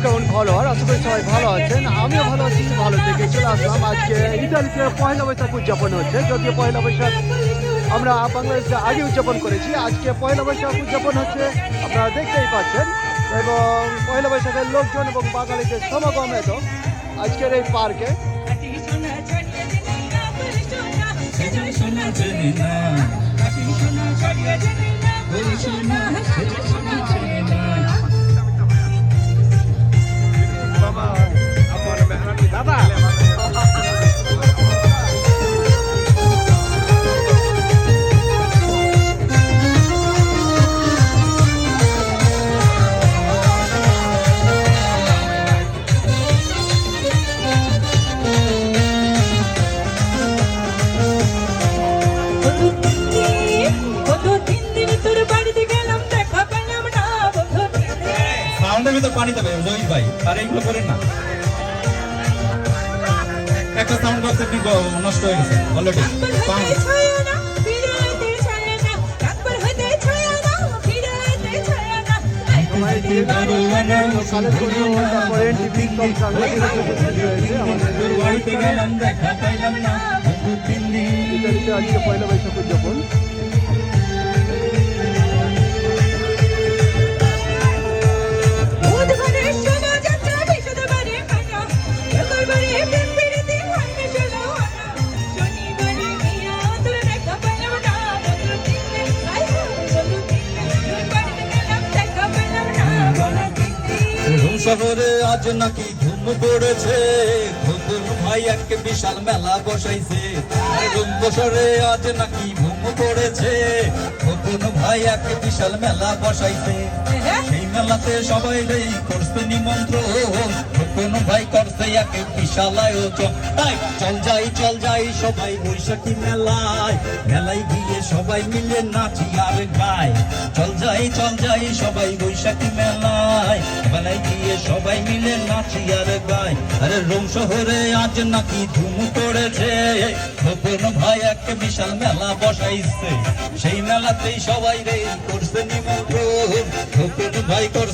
কেমন ফলোয়ার, আশা করি সবাই ভালো আছেন। আমিও ভালো আছি, ভালো থেকে চলে আসলাম। আজকে ইতালিতে পয়লা বৈশাখ উদযাপন হচ্ছে, যদিও পয়লা বৈশাখ আমরা বাংলাদেশে আগে উদযাপন করেছি। আজকে পয়লা বৈশাখ উদযাপন হচ্ছে, আপনারা দেখতেই পাচ্ছেন। এবং পয়লা বৈশাখের লোকজন এবং বাঙালিদের সমাগম এত আজকের এই পার্কে। পানি দেবে রোহিত ভাই, আর এইগুলো করেন না। একটা সাউন্ড বক্স একটু নষ্ট হয়ে গেছে অলরেডি। আজকে পয়লা বৈশাখ উদযাপন। শহরে আজ নাকি ধুম পড়েছে, খোকন ভাই এক বিশাল মেলা বসাইছে। শহরে আজ নাকি ধুম পড়েছে, খোকন ভাই এক বিশাল মেলা বসাইছে। সেই মেলাতে সবাই করছে নিমন্ত্রণ, খোকন ভাই করছে এক বিশাল আয়োজন। তাই চল যাই সবাই বৈশাখী মেলায়, মেলায় গিয়ে সবাই মিলে নাচি আর গাই। চল যাই সবাই বৈশাখী মেলায়, মেলায় গিয়ে সবাই মিলে নাচি আর গাই। আরে রোম শহরে আজ নাকি ধুম পড়েছে, খোকন ভাই এক বিশাল মেলা বসাইছে। সেই মেলাতেই সবাই করছে নিমন্ত্রণ, খোকন ভাই করছে